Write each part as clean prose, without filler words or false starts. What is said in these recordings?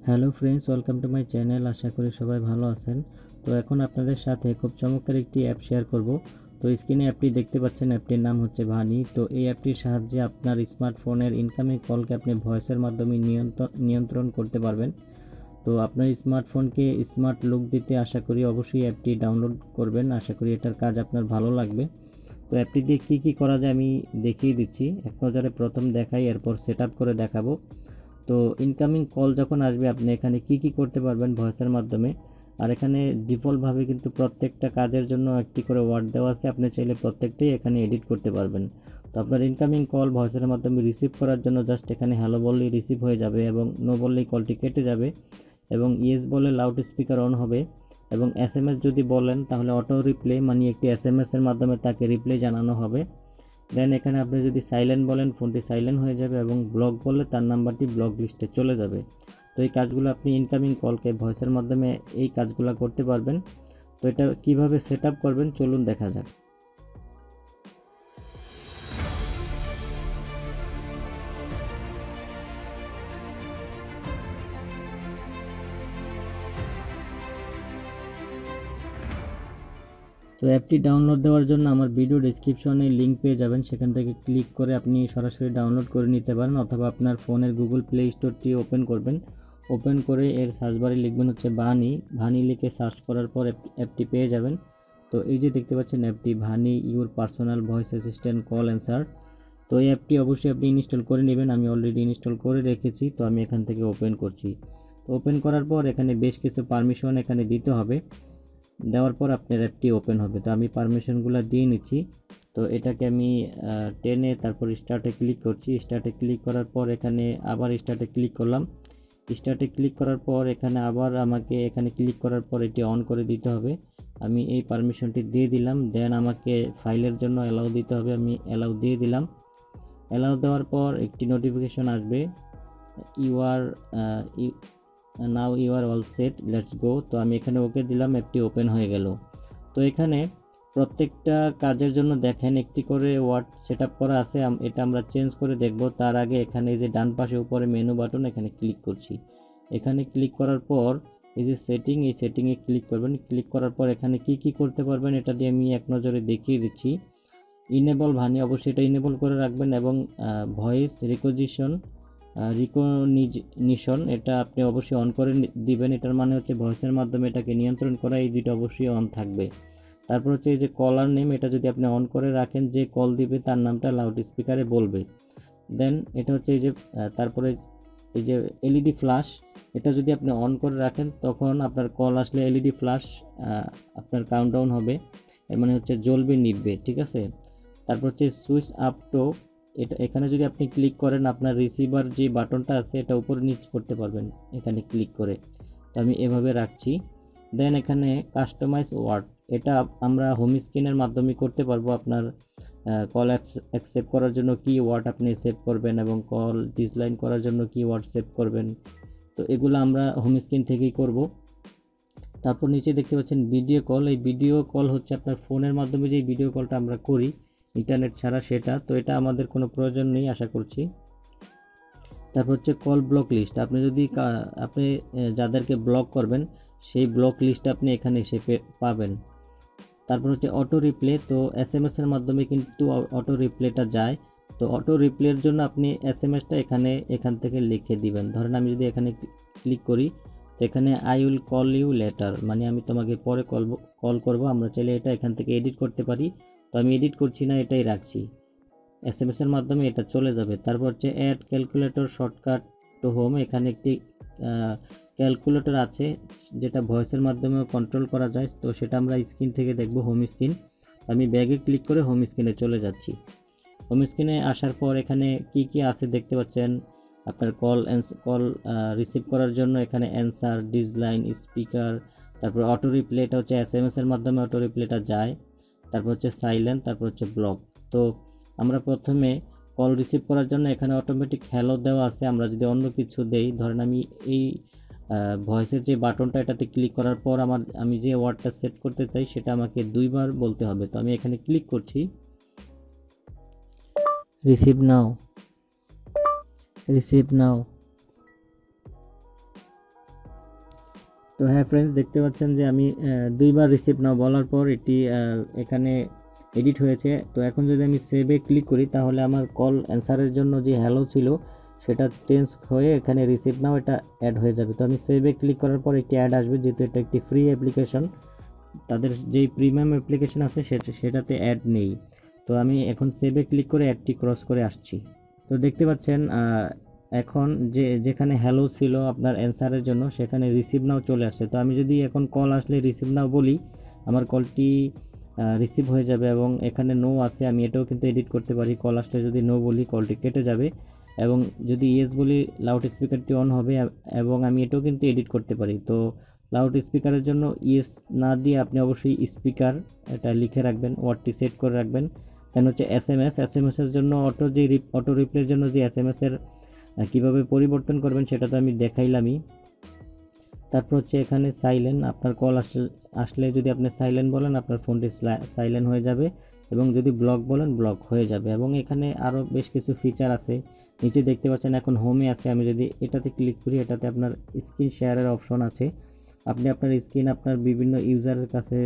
Hello friends, welcome to my channel. আশা করি সবাই ভালো আছেন। তো এখন আপনাদের সাথে খুব চমৎকার একটি অ্যাপ শেয়ার করব। তো স্ক্রিনে অ্যাপটি দেখতে পাচ্ছেন, অ্যাপটির নাম হচ্ছে ভানি। তো এই অ্যাপটির সাহায্যে আপনার স্মার্টফোনের ইনকামিং কলকে আপনি ভয়েসের মাধ্যমে নিয়ন্ত্রণ করতে পারবেন। তো আপনার স্মার্টফোনকে স্মার্ট লুক দিতে আশা করি অবশ্যই অ্যাপটি ডাউনলোড করবেন। আশা করি এটার কাজ আপনার ভালো লাগবে। তো অ্যাপটি দিয়ে কী করা যায় আমি দেখিয়ে দিচ্ছি। এক নজরে প্রথম দেখাই, এরপর সেট আপ করে দেখাবো। তো ইনকামিং কল যখন আসবে আপনি এখানে কি করতে পারবেন ভয়েসের মাধ্যমে। আর এখানে ডিফল্টভাবে কিন্তু প্রত্যেকটা কাজের জন্য একটি করে ওয়ার্ড দেওয়া আছে, আপনি চাইলে প্রত্যেকটাই এখানে এডিট করতে পারবেন। তো আপনার ইনকামিং কল ভয়েসের মাধ্যমে রিসিভ করার জন্য জাস্ট এখানে হ্যালো বললেই রিসিভ হয়ে যাবে এবং নো বললেই কলটি কেটে যাবে, এবং ইয়েস বলে লাউড স্পিকার অন হবে। এবং এসএমএস যদি বলেন তাহলে অটো রিপ্লে, মানে একটি এসএমএসের মাধ্যমে তাকে রিপ্লে জানানো হবে। দেন এখানে আপনি যদি সাইলেন্ট বলেন ফোনটি সাইলেন্ট হয়ে যাবে, এবং ব্লক বললে তার নাম্বারটি ব্লক লিস্টে চলে যাবে। তো এই কাজগুলো আপনি ইনকামিং কলকে ভয়েসের মাধ্যমে এই কাজগুলো করতে পারবেন। তো এটা কিভাবে সেট আপ করবেন চলুন দেখা যাক। তো অ্যাপটি ডাউনলোড দেওয়ার জন্য আমার ভিডিও ডেসক্রিপশনে লিঙ্ক পেয়ে যাবেন, সেখান থেকে ক্লিক করে আপনি সরাসরি ডাউনলোড করে নিতে পারেন, অথবা আপনার ফোনের গুগল প্লে স্টোরটি ওপেন করবেন। ওপেন করে এর সার্চ বারে লিখবেন হচ্ছে ভানি। ভানি লিখে সার্চ করার পর অ্যাপটি পেয়ে যাবেন। তো এই যে দেখতে পাচ্ছেন অ্যাপটি Vani, your personal voice assistant call answer. তো এই অ্যাপটি অবশ্যই আপনি ইনস্টল করে নেবেন। আমি অলরেডি ইনস্টল করে রেখেছি, তো আমি এখান থেকে ওপেন করছি। তো ওপেন করার পর এখানে বেশ কিছু পারমিশন এখানে দিতে হবে। দেওয়ার পর আপনার অ্যাপটি ওপেন হবে। তো আমি পারমিশনগুলো দিয়ে নিচ্ছি। তো এটাকে আমি টেনে তারপর স্টার্টে ক্লিক করছি। স্টার্টে ক্লিক করার পর এখানে আবার স্টার্টে ক্লিক করলাম। স্টার্টে ক্লিক করার পর এখানে আবার আমাকে এখানে ক্লিক করার পর এটি অন করে দিতে হবে। আমি এই পারমিশনটি দিয়ে দিলাম। দেন আমাকে ফাইলের জন্য অ্যালাউ দিতে হবে, আমি অ্যালাউ দিয়ে দিলাম। অ্যালাউ দেওয়ার পর একটি নোটিফিকেশন আসবে, you are now you are all set, let's go. তো আমি এখানে ওকে দিলাম, অ্যাপটি ওপেন হয়ে গেল। তো এখানে প্রত্যেকটা কাজের জন্য দেখেন একটি করে ওয়ার্ড সেট আপ করা আছে, এটা আমরা চেঞ্জ করে দেখব। তার আগে এখানে যে ডান পাশে উপরে মেনু বাটন, এখানে ক্লিক করছি। এখানে ক্লিক করার পর এই যে সেটিং, এই সেটিংয়ে ক্লিক করবেন। ক্লিক করার পর এখানে কি করতে পারবেন এটা দিয়ে আমি এক নজরে দেখিয়ে দিচ্ছি। ইনেবল ভানি, অবশ্যই এটা ইনেবল করে রাখবেন, এবং ভয়েস রিকগনিশন এটা আপনি অবশ্যই অন করে দিবেন। এটার মানে হচ্ছে ভয়েসের মাধ্যমে এটাকে নিয়ন্ত্রণ করা, এই দুটো অবশ্যই অন থাকবে। তারপর হচ্ছে এই যে কলার নেম, এটা যদি আপনি অন করে রাখেন, যে কল দিবে তার নামটা লাউড স্পিকারে বলবে। দেন এটা হচ্ছে এই যে তারপরে এই যে এলইডি ফ্ল্যাশ, এটা যদি আপনি অন করে রাখেন তখন আপনার কল আসলে এলইডি ফ্ল্যাশ আপনার কাউন্টডাউন হবে, এর মানে হচ্ছে জ্বলবে নিভবে, ঠিক আছে। তারপর হচ্ছে সুইচ আপ টু, এটা এখানে যদি আপনি ক্লিক করেন আপনার রিসিভার যে বাটনটা আছে এটা উপর নিচ করতে পারবেন এখানে ক্লিক করে। তো আমি এভাবে রাখছি। দেন এখানে কাস্টমাইজ ওয়ার্ড, এটা আমরা হোম স্ক্রিনের মাধ্যমে করতে পারবো। আপনার কল অ্যাকসেপ্ট করার জন্য কি ওয়ার্ড আপনি সেভ করবেন, এবং কল ডিসলাইন করার জন্য কি ওয়ার্ড সেভ করবেন, তো এগুলো আমরা হোম স্ক্রিন থেকেই করব। তারপর নিচে দেখতে পাচ্ছেন ভিডিও কল, এই ভিডিও কল হচ্ছে আপনার ফোনের মাধ্যমে যে ভিডিও কলটা আমরা করি ইন্টারনেট ছাড়া সেটা, তো এটা আমাদের কোনো প্রয়োজন নেই আশা করছি। তারপর হচ্ছে কল ব্লক লিস্ট, আপনি যদি আপনি যাদেরকে ব্লক করবেন সেই ব্লক লিস্ট আপনি এখানে এসে পাবেন। তারপর হচ্ছে অটো রিপ্লে, তো এসএমএসের মাধ্যমে কিন্তু অটো রিপ্লেটা যায়। তো অটো রিপ্লের জন্য আপনি এসএমএসটা এখান থেকে লিখে দিবেন। ধরেন আমি যদি এখানে ক্লিক করি, তো এখানে I will call you later, মানে আমি তোমাকে পরে কল করব। আমরা চাইলে এটা এখান থেকে এডিট করতে পারি, তো আমি এডিট করছি না, এটাই রাখছি। এসএমএসের মাধ্যমে এটা চলে যাবে। তারপর হচ্ছে add calculator shortcut to home, এখানে একটি ক্যালকুলেটর আছে যেটা ভয়েসের মাধ্যমেও কন্ট্রোল করা যায়, তো সেটা আমরা স্ক্রিন থেকে দেখব, হোম স্ক্রিন। আমি ব্যাগে ক্লিক করে হোম স্ক্রিনে চলে যাচ্ছি। হোম স্ক্রিনে আসার পর এখানে কি আছে দেখতে পাচ্ছেন। আপনার কল রিসিভ করার জন্য এখানে অ্যান্সার, ডিসলাইন, স্পিকার, তারপর অটো রিপ্লে, এটা হচ্ছে এসএমএসের মাধ্যমে অটো রিপ্লেটা যায়। তারপর হচ্ছে সাইলেন্ট, তারপর হচ্ছে ব্লক। তো আমরা প্রথমে কল রিসিভ করার জন্য এখানে অটোমেটিক হ্যালো দেওয়া আছে। আমরা যদি অন্য কিছু দেই, ধরেন আমি এই ভয়েসের যে বাটনটা এটাতে ক্লিক করার পর আমি যে ওয়ার্ডটা সেট করতে চাই সেটা আমাকে 2বার বলতে হবে। তো আমি এখানে ক্লিক করছি, রিসিভ নাও, রিসিভ নাও। তো হ্যাঁ ফ্রেন্ডস, দেখতে পাচ্ছেন যে আমি দুইবার রিসিভ নাও বলার পর এটি এখানে এডিট হয়েছে। তো এখন যদি আমি সেভে ক্লিক করি তাহলে আমার কল অ্যান্সারের জন্য যে হ্যালো ছিল সেটা চেঞ্জ হয়ে এখানে রিসিভ নাও এটা অ্যাড হয়ে যাবে। তো আমি সেভে ক্লিক করার পর একটি অ্যাড আসবে, যেহেতু এটা একটি ফ্রি অ্যাপ্লিকেশন, তাদের যেই প্রিমিয়াম অ্যাপ্লিকেশন আছে সেটাতে অ্যাড নেই। তো আমি এখন সেভে ক্লিক করে অ্যাডটি ক্রস করে আসছি। তো দেখতে পাচ্ছেন এখন যেখানে হ্যালো ছিল আপনার অ্যান্সারের জন্য সেখানে রিসিভ নাও চলে আসছে। তো আমি যদি এখন কল আসলে রিসিভ নাও বলি আমার কলটি রিসিভ হয়ে যাবে, এবং এখানে নো আছে, আমি এটাও কিন্তু এডিট করতে পারি। কল আসলে যদি নো বলি কলটি কেটে যাবে, এবং যদি ইয়েস বলি লাউড স্পিকারটি অন হবে, এবং আমি এটাও কিন্তু এডিট করতে পারি। তো লাউড স্পিকারের জন্য ইয়েস না দিয়ে আপনি অবশ্যই স্পিকার এটা লিখে রাখবেন, ওয়ার্ডটি সেট করে রাখবেন। দেন হচ্ছে এসএমএসের জন্য অটো রিপ্লের জন্য যে এসএমএসের কীভাবে পরিবর্তন করবেন সেটা তো আমি দেখাইলামই। তারপর হচ্ছে এখানে সাইলেন্ট, আপনার কল আসলে যদি আপনি সাইলেন্ট বলেন আপনার ফোনটি সাইলেন্ট হয়ে যাবে, এবং যদি ব্লক বলেন ব্লক হয়ে যাবে। এবং এখানে আরও বেশ কিছু ফিচার আছে, নিচে দেখতে পাচ্ছেন এখন হোমে আছে। আমি যদি এটাতে ক্লিক করি এটাতে আপনার স্ক্রিন শেয়ারের অপশন আছে, আপনি আপনার স্ক্রিন আপনার বিভিন্ন ইউজারের কাছে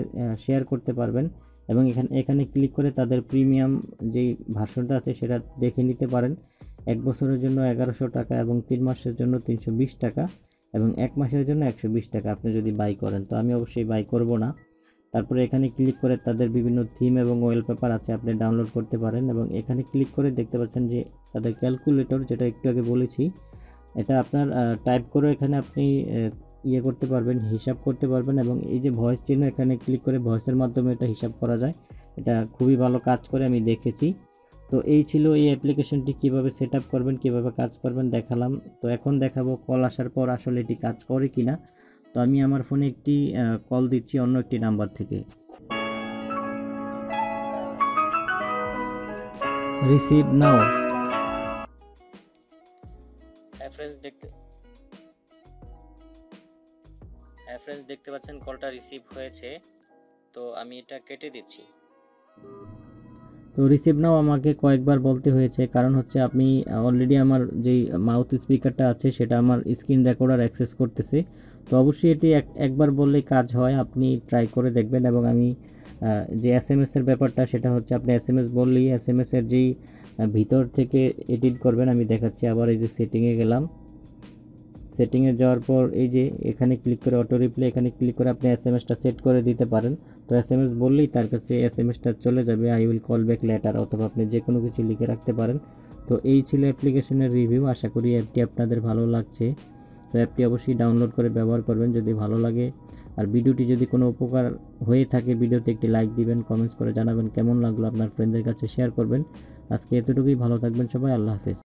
শেয়ার করতে পারবেন, এবং এখানে ক্লিক করে তাদের প্রিমিয়াম যেই ভার্সনটা আছে সেটা দেখে নিতে পারেন। 1 বছরের জন্য 1100 টাকা, এবং 3 মাসের জন্য 320 টাকা, এবং 1 মাসের জন্য 120 টাকা আপনি যদি বাই করেন। তো আমি অবশ্যই বাই করব না। তারপরে এখানে ক্লিক করে তাদের বিভিন্ন থিম এবং ওয়ালপেপার আছে, আপনি ডাউনলোড করতে পারেন। এবং এখানে ক্লিক করে দেখতে পাচ্ছেন যে তাদের ক্যালকুলেটর, যেটা একটু আগে বলেছি, এটা আপনার টাইপ করে এখানে আপনি ইয়ে করতে পারবেন, হিসাব করতে পারবেন। এবং এই যে ভয়েস চিহ্ন, এখানে ক্লিক করে ভয়েসের মাধ্যমে এটা হিসাব করা যায়, এটা খুবই ভালো কাজ করে, আমি দেখেছি। তো এই ছিল এই অ্যাপ্লিকেশনটি কীভাবে সেট আপ করবেন, কীভাবে কাজ করবেন দেখালাম। তো এখন দেখাবো কল আসার পর আসলে এটি কাজ করে কিনা। তো আমি আমার ফোনে একটি কল দিচ্ছি অন্য একটি নাম্বার থেকে। রিসিভ নাও। হ্যাঁ ফ্রেন্ডস, দেখতে পাচ্ছেন কলটা রিসিভ হয়েছে। তো আমি এটা কেটে দিচ্ছি। তো রিসিভ নাও আমাকে কয়েকবার বলতে হয়েছে, কারণ হচ্ছে আমি অলরেডি আমার যেই মাউথ স্পিকারটা আছে সেটা আমার স্ক্রিন রেকর্ডার অ্যাক্সেস করতেছে। তো অবশ্যই এটি একবার বললেই কাজ হয়, আপনি ট্রাই করে দেখবেন। এবং আমি যে এসএমএসের ব্যাপারটা সেটা হচ্ছে আপনি এসএমএস বললেই এসএমএসের যেই ভিতর থেকে এডিট করবেন, আমি দেখাচ্ছি। আবার এই যে সেটিংয়ে গেলাম, সেটিংয়ে যাওয়ার পর এই যে এখানে ক্লিক করে অটো রিপ্লে, এখানে ক্লিক করে আপনি এসএমএসটা সেট করে দিতে পারেন। তো এসএমএস বললেই তার কাছে এসএমএসটা চলে যাবে, I will call back later, অথবা আপনি যে কোনো কিছু লিখে রাখতে পারেন। তো এই ছিল অ্যাপ্লিকেশনের রিভিউ। আশা করি অ্যাপটি আপনাদের ভালো লাগছে। তো অ্যাপটি অবশ্যই ডাউনলোড করে ব্যবহার করবেন যদি ভালো লাগে। আর ভিডিওটি যদি কোনো উপকার হয়ে থাকে ভিডিওতে একটি লাইক দিবেন, কমেন্টস করে জানাবেন কেমন লাগলো, আপনার ফ্রেন্ডদের কাছে শেয়ার করবেন। আজকে এতটুকুই, ভালো থাকবেন সবাই, আল্লাহ হাফেজ।